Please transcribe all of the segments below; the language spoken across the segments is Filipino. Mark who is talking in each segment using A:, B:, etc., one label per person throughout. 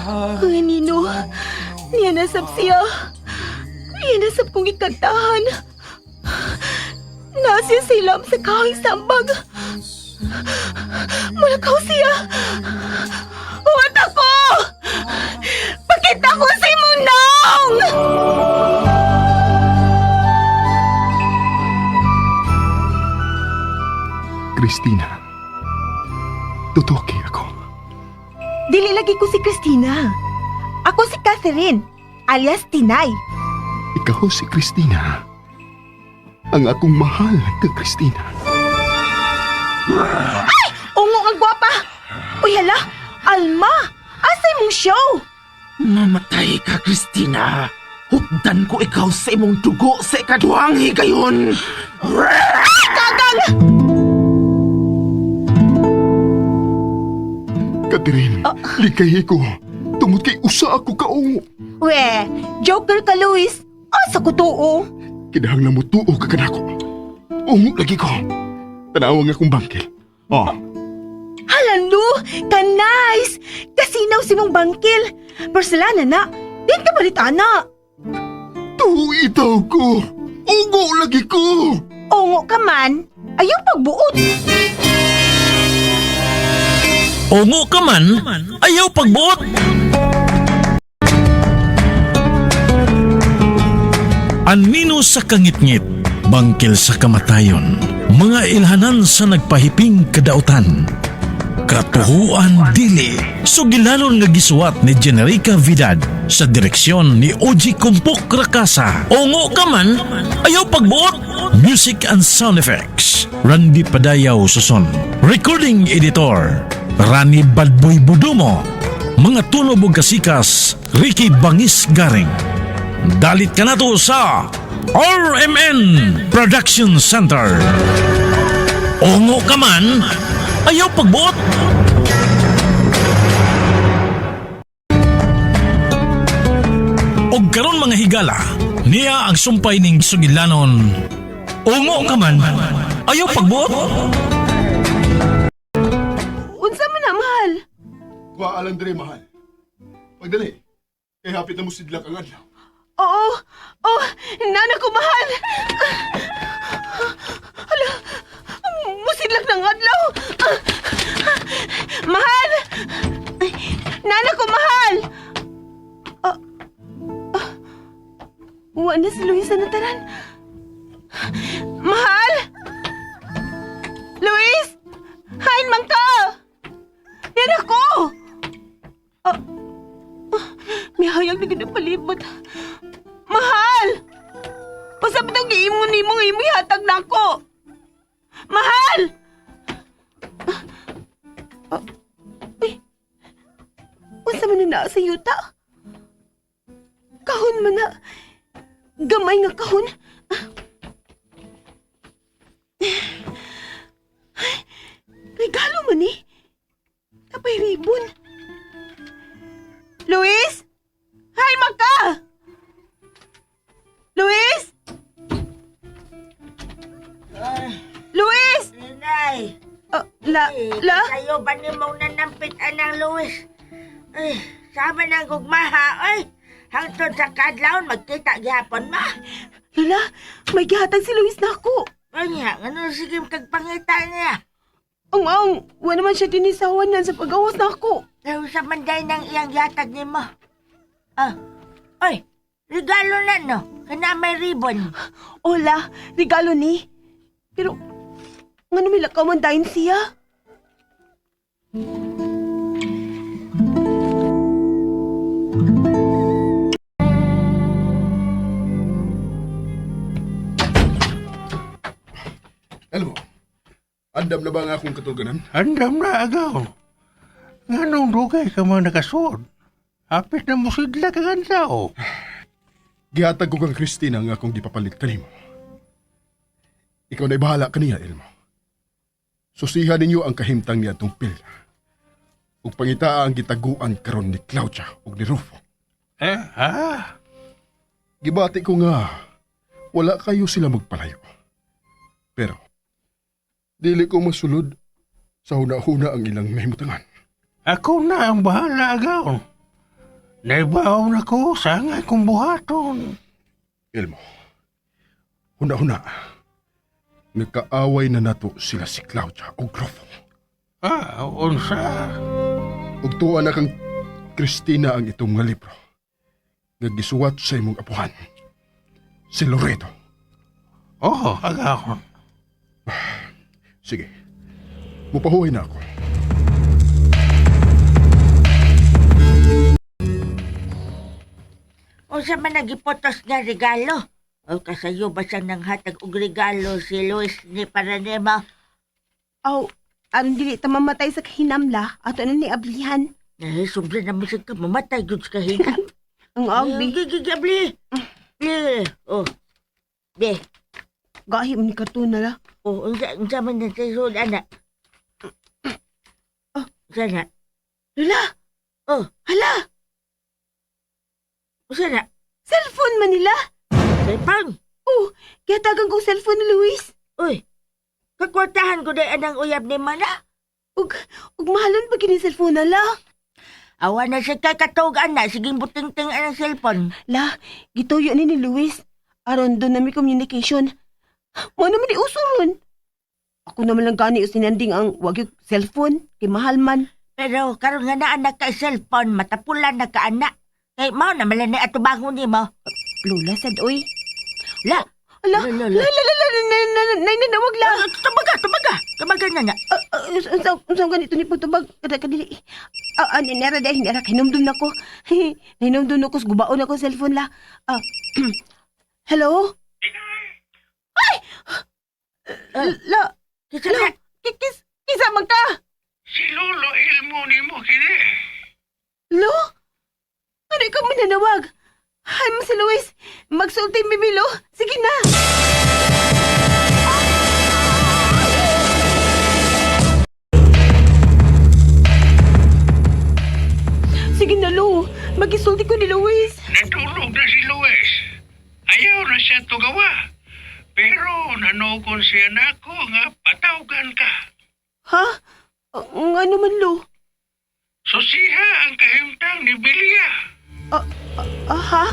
A: Ang Nino, niya nasab siya. Niya nasab kong ikagtahan. Nasi silam sa kahing sambag. Malakaw siya. Huwag ako! Pakita ko si Munong!
B: Christina, tutuki ako.
A: Dili lagi ko si Christina. Ako si Catherine, alias Tinay.
B: Ikaw si Christina. Ang akong mahal ka, Christina.
A: Ay! Ungo ang gwapa! Uy, hala! Alma! Asay mong show?
C: Mamatay ka, Christina. Hugdan ko ikaw sa imong dugo sa ikaduhang higayon.
A: Kagang!
B: Catherine, likay ko. Tungod kay usa ako kaungo.
A: We, joker ka, Luis. Asa ko tuo?
B: Kinahang na mo tuo ka kanako. Ungo lagi ko. Tanawang akong bangkil. Oh,
A: Halalo! Ka-nice! Kasinaw si mong bangkil. Porcelana na. Din ka balitana.
B: tuitaw ko. Ungo lagi ko.
A: Ungo ka man. Ayaw pagbuot.
D: Ungo ka man, ayaw pagbuot. Anino sa kangitngit, bangkil sa kamatayon, mga ilhanan sa nagpahiping kadautan. Katuhuan dili, sugilanon nga gisuwat ni Generica Vidal sa direksyon ni Oji Kumpok Rakasa. Ungo ka man, ayaw pagbuot. Music and sound effects, Randy Padayaw Suson. Recording editor, Rani Balboy Budumo. Mga tunog ug kasikas, Ricky Bangis Garing. Dalit ka na to sa RMN Production Center. Ungo ka man, ayaw pagbuot. Og karon mga higala, niya ang sumpay ning sugilanon. Ungo ka man, ayaw pagbuot.
A: Unsa man na, mahal?
B: Waalan dire, mahal. Pagdali, kay hapit na mo sidlak ang adlaw.
A: Oo. Oh, nana ko, mahal. Hala, musidlak ng adlaw. Mahal! Nana ko, mahal! Wa na si Luis sa nataran. Mahal! Luis! Hain man ka! Yan ako! May hayag na ganang palibot. Mahal! Usap itong giimon ni mong imoy hatag na ako. Mahal! Unsa man na sa yuta? Kahon man na. Gamay nga kahon. Regalo man ni. Tapay ribon. Luis? Hay, magka! Luis? Luis?
E: Inay!
A: La?
E: Kayo ba ni mong nanampit anang Luis? Ay, sama ng gugmaha, ay! Hangtod sa kadlawon, magkita gihapon ma!
A: Lola, may gihatag si Luis na ako.
E: Kanya, ano sige kagpangita niya?
A: Ang, wala naman siya dinisawanan sa pag-awas na ako.
E: Pero sa manday ng iyang yatag ni mo. Oy, regalo na no? Kana may ribbon.
A: Ola, regalo ni. Pero, nga namila ka man dahin siya.
B: Alam mo, andam na ba ang akong katulganan?
F: Andam na agaw. Nganong dugay ka mga nakasod? Hapit na mo sidla ka gansaw.
B: Gihatag ko kang Christina ang akong gipapalit kanimo. Ikaw na'y bahala kaniya, Elmo. Susihan ninyo ang kahimtang niya itong pilya. Ug pangitaa ang gitaguan karon ni Claudia ug ni Rufo. Gibati ko nga, wala kayo sila magpalayo. Pero, dili ko masulod sa huna-huna ang ilang nahimutangan.
F: Ako na ang bahala agaw. Naibaw na ko sa nga kong buhaton.
B: Elmo, huna-huna, nagkaaway na nato sila si Claudia o Grofo.
F: Unsa?
B: Ug tuwa na kang Christina ang itong mga libro. Nagisuwat sa imong apuhan, si Loreto.
F: Oo, agahon.
B: Sige, mupahuway na ako.
E: Unsa man nagipotos nga regalo? O kasayo ba siyang nanghatag og regalo si Luis ni para nimo?
A: Aw, aron dili ta mamatay sa kahinamla, ato na ni ablihan.
E: Sobra na mo siya ka mamatay gud sa kahina.
A: Ang agbi.
E: Gigigabli. Oh. Be.
A: Gahi man ni karton na la.
E: Oh, unsa man na sa anak. Oh, sana.
A: Lula,
E: Oh,
A: hala,
E: sana.
A: cellphone man nila.
E: Pang.
A: Oh, kaya tagang kong cellphone ni Luis.
E: Uy. Kakwartahan ko day anang uyab ni mana.
A: Ug mahalon pa kini cellphone na la.
E: Awa na siya kay katugan na. Sige buting-ting ang cellphone.
A: La, gituyo ni Luis. Aron doon nami communication. Mo naman di usuron. Ako naman lang gani usinanding ang wag yung cellphone. Kay mahal man.
E: Pero karon nga na anak ka cellphone, matapulan na ka anak. Kay mao na malan ni atubangon ni mo.
A: Lula, sad, oy.
E: La.
A: Ala,
E: La.
A: nanawag la.
E: Tumaga na na.
A: Unsang ganito ni pagtubag. Kadili. Nera dahil, nera, hinumdum na ko. Hinumdum na ko, gubaon ako sa cellphone la. Hello? Ay! La,
E: Kisa
A: la,
E: na.
A: kisa man ka?
F: Si Lolo Elmo ni mo kini.
A: Lo? Ano ikaw mananawag? Hay mo si Luis. Magsulti mi Milo. Sige na. Sige na, Lo. Magisulti ko ni Luis.
F: Natulog na si Luis. Ayaw na siya tugawa. Pero nanukon siya nako nga patawgan ka.
A: Ha? Nga naman, Lo.
F: Susiha ang kahimtang ni Bilia.
A: Ha?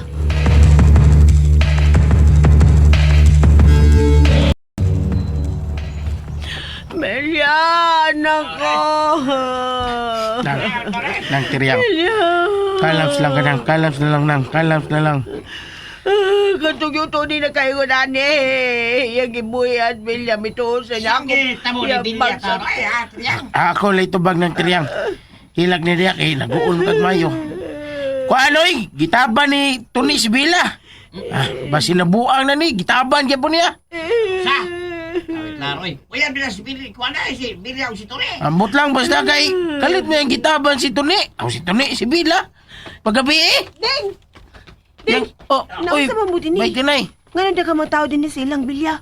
A: Melia, anak ko.
F: Nang tiryang.
A: Melia.
F: Kalaps lang ka nang. Kalaps na lang nang. Kalaps na lang.
A: Katong yung tuni na kayo ko nani. Yung ibuhi at Melia, mituusan niya ako.
G: Sige, tamo ni Bilia ka. Ay, Triang.
F: Ako lay tubag ng tiryang. Hilag ni Riyak naguon kag mayo. Kuanoy, gitaban ni Tony Sibila. Basi nabuang na ni, gitaban gyapon niya.
G: Sa? Awit laro eh. Uyan, bilas Bilia. Kuha na si Bilia o si Tore.
F: Ambot lang basta kay kalit mo yung gitaban si Tony. Si Tony Sibila. Paggabi
A: Ding! Ding!
F: Oh, oy,
A: Nausa mo din
F: may
A: ni.
F: tinay.
A: Nga nang mga tao din ni silang Bilya.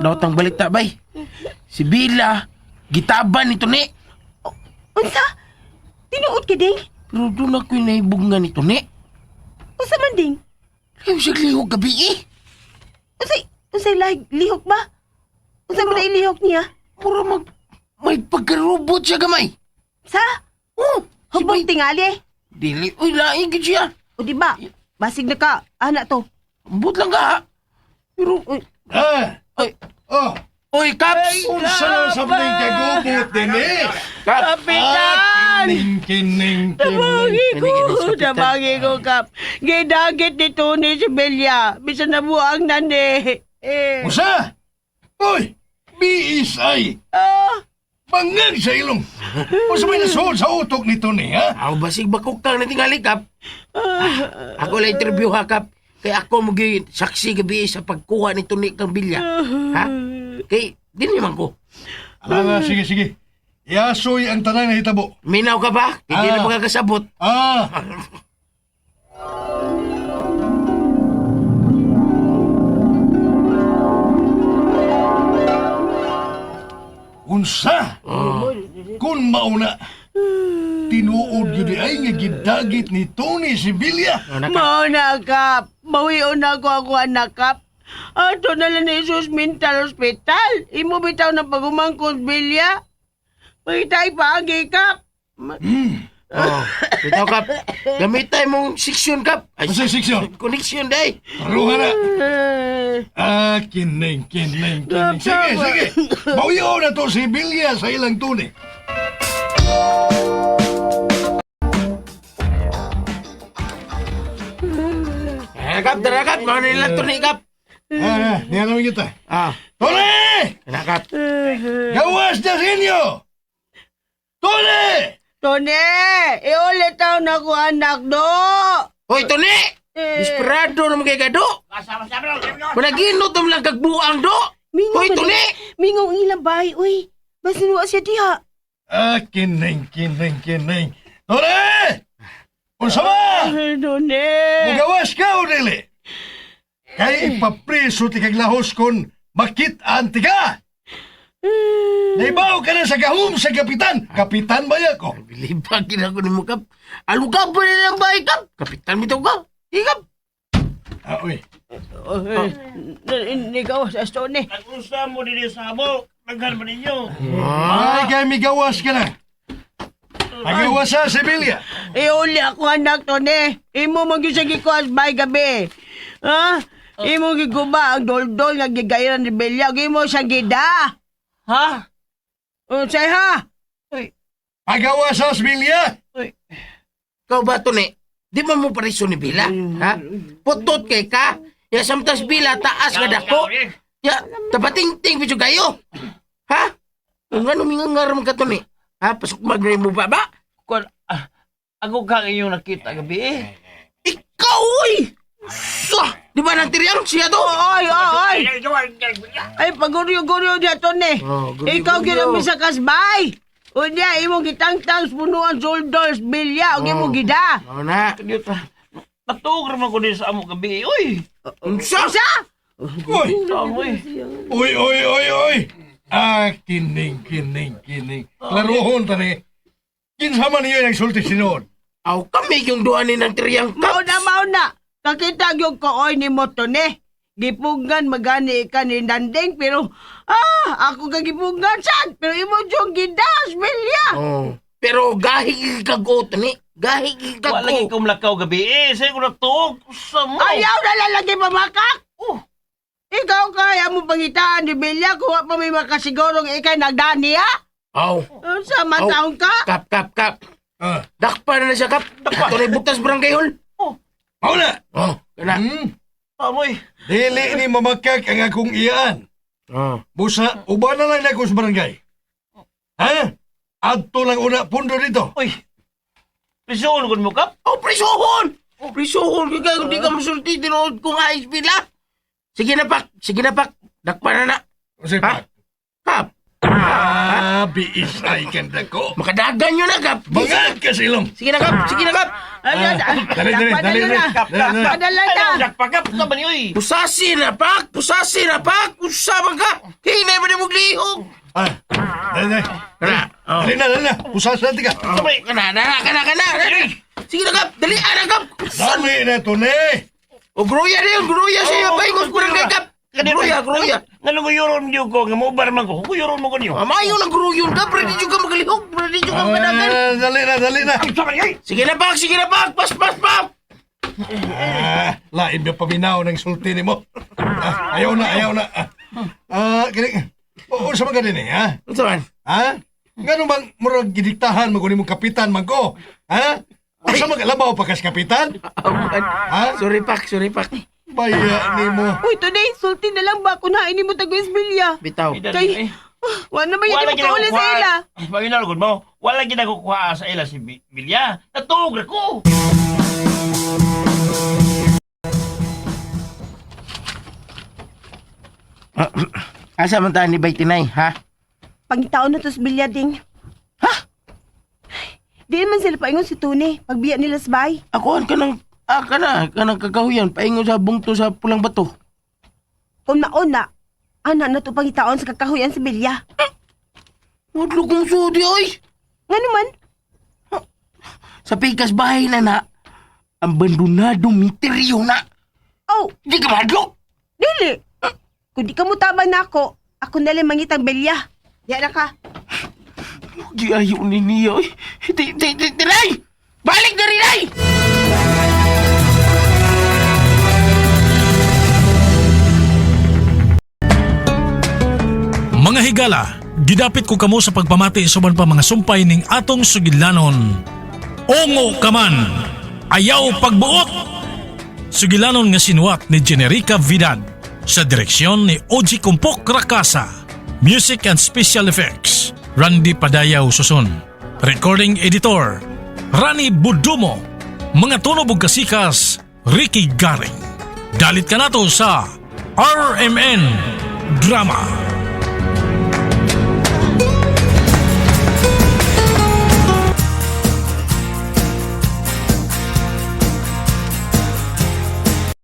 F: Dautang balita bay. Si Bila, gitaban ni Tony.
A: Unsa? Tinuod ka, Ding?
F: Pero doon ako yung naibog nga ni Tony.
A: Unsa man, Ding?
F: Kaya siya lihog gabi
A: Unsay lihok ba? Unsa man na ilihok niya?
F: Mura may pagkarobot siya gamay.
A: Sa?
F: Oh, si
A: Hubong
F: Bay.
A: tingali?
F: Dili, uy, laing gid siya.
A: O di ba? Basig na ka, anak to.
F: Ambot lang ka. Pero,
A: Uy,
F: Uy, Kaps!
B: Unsa na sa mga kagubot din eh?
A: Kapitan!
B: Kining.
A: Tabangi ko, Kap. Gidagit ni Tony si Belia. Bisa na buang nani.
B: Usa? Uy, BSI. Bangag sa ilong. Usa may nasuot sa utok nito ni, ha?
F: Aw, basig bakok kang natingali, Kap. Ako lang interview ha, Kap. Kaya ako magiging saksi gabi sa pagkuha ni Tony kang bilya. Ha? Kay, di naman ko.
B: Sige. Iasoy ang tanan na hitabo.
F: Minaw ka ba? Hindi na magkakasabot.
B: Unsa? Kung mauna, tinuod yun ay nga gidagit ni Tony Sibilia.
A: Mao na, Kap. Mawion na ako anak, Kap. Ato na lang ni Jesus Mental Hospital. Imo bitaw na pagumangkot, Belia. Pagitay paagi, Kap.
F: Oh, bitaw kap. Gamitay mong seksyon kap. Ay,
B: Asa seksyon?
F: connection day.
B: Aruha na. Kining. Sige. Bauyo na to si Bilya sa ilang tuni.
F: Dara kap, mga nilang to ni kap.
B: Niyan namin kita.
F: Ah,
B: Tony!
F: kena kap.
B: Gawas na sa inyo! Tony!
E: Tone, iulit taon ako anak do.
F: Hoy, Tony! Desperado naman kay Gado.
G: Sama-sama lang.
F: Managinot naman lang kagbuang do. Hoy, Tony!
A: Mingaw ang ilang bahay, uy. Basta nuwa siya diha.
B: Kining. Tony! Unsa ba?
E: Tone.
B: Mugawas ka o dili? Kay ipapriso ti kag lahos kon makit-an ti ka. Naibaw ka na sa gahom sa kapitan. Kapitan ba ko?
F: Bilibagin ako ni mo kap. Alugab pa nila ang bahay kap. Kapitan bitaw ka. Ikap.
B: Uy.
E: Ikaw sa Tone.
G: Nag-usa mo din sa abo. Naghan mo ninyo.
B: Ay, kay migawas ka na. Magawas sa Sibilya.
E: Iuli ako anak Tone. Imo magisagi ko as bay gabi. Ha? Imo giguba ang doldol nga gigayran ni Belia. Imo sa gida. Ha? Unsay ha?
B: Magawas sa Sibilya.
F: Kau ba, Tony? Di ba mo pariso ni Bila? Ha? Putot kay ka. Ya samtas Bila taas nga dako. Ya, tapating-ting bicho kayo. Ha? Ang ano mingangaram ka, Tony? Ha? Pasok magray mo ba ba?
G: Ako kang iyong nakita gabi.
F: Ikaw, oy! Di ba nang tiriang siya to?
E: Ay! Ay, paguryo-guryo niya Tone.
F: Oh, guryo-guryo.
E: Ikaw ginami sa kasbay. Unya, imo gitang-tang punuan soldos Belia. Og imo gida.
F: Oo na.
G: Natug naman ko din sa amo gabi. Uy!
F: Unsa?
B: Uy.
G: Uy!
B: Uy. Kining. Laruhon tani. Kinsa man niyo nagsulti sinoon.
F: Aw, kami yung duanin ng tiriang kap.
E: Mauna. Kakita yung kooy ni mo Tone. Gipungan magani ka ni Danding pero ako ka gipungan sad pero imo yung gidas Belia.
F: Oh. Pero gahi kago, Tony. Gahi
G: Wala lagi
F: kago.
G: kong lakaw gabi. Sa'yo ko natug. Sa mo.
E: Ayaw na lalaki pamakak. Ikaw kaya mo pangitaan ni Belia kung pa may makasigurong ikay nagdani ha?
F: Aw.
E: Sa mataong ka?
F: Kap. Dakpa na siya, kap. Tony, butas barangay hall.
B: Mauna.
F: Oh, kana.
G: Amoy.
B: Dili ni mamakak ang akong iyaan.
F: Oh.
B: Busa, uban na lang ako sa barangay. Ha? Adto lang una pundo dito.
G: Uy. Prisuon ko mo kap.
F: Oh, prisuhon! Prisuhon, kaya hindi ka masulti, tinood kong ayos bila. Sige na, pak. Dakpa na na.
B: Kasi
F: Ha? Kap.
B: biis ay ganda ko.
F: Makadagan nyo na, kap.
B: Bangag ka silong.
F: Sige na, kap.
B: Dali.
E: Padala na.
G: Dakpagap ka ba niyo eh?
F: Pusasi na, pak. Usabang ka. Hinay ba na mong lihog?
B: Dali.
F: Kana.
B: Dali na. Pusas natin ka.
G: Sabay.
F: Kana. Sige na, kap. Dali, kap.
B: Dami na to, ne.
F: O, gruya siya. Pahingos barangay, kap. Gruya.
G: Nalunguyoron niyo ko. Nga mo ba naman ko? Kuyoron mo ko niyo.
F: Amayo ng gruyon ka. Pwede juga magalihog. Pwede juga magadagan.
B: Dali na.
G: Sabay ay.
F: Sige na, pak. Pas.
B: Lain ba paminaw ng sulti ni mo? Ayaw na. Kini. Unsa man ka din ha?
F: Ito man.
B: Ha? Ngano bang murag gidiktahan mo kunin mong kapitan man ko? Ha? Unsa man kalabaw pa kas kapitan? Ha?
F: Sorry, pak.
B: Baya ni mo.
A: Uy, Tone, sulti na lang ba kung nainin mo tago Isbilya?
F: Bitaw.
A: Kay, wala naman yun mo kauli sa ila.
G: Paginalagod mo. Wala ginakukuha sa ila si Bilya. Natug na ko.
F: Asa man tayo ni Baytinay, ha?
A: Pangitaon na to sa Isbilya, ding.
F: Ha?
A: Di man sila paingon si Tone, pagbiya nila sa bay.
F: Akuan ka ng... kanang kakahuyan. Paingon sa bungto sa pulang bato.
A: Una, ana na to pangitaon sa kakahuyan sa Bilya.
F: Wadlo kong sudi, oy!
A: Nga naman,
F: Sa pikas bahay na, ang bandunadong misteryo na.
A: oh,
F: Di ka madlok!
A: dili. Kung di ka mo tabang na ako na lang mangitang Bilya. Diyan na ka.
F: Giayo ni niya, oy. Nay! Balik na rin, Nay!
D: Mga higala, gidapit ko kamo sa pagpamati suban pa mga sumpay ning atong sugilanon. Ongo kaman, ayaw pagbuot. Sugilanon nga sinuwat ni Generica Vidal sa direksyon ni Oji Kumpok Rakasa. Music and Special Effects, Randy Padayaw Suson. Recording Editor, Rani Budumo. Mga tunog ug kasikas, Ricky Garing. Dalit ka nato sa RMN Drama.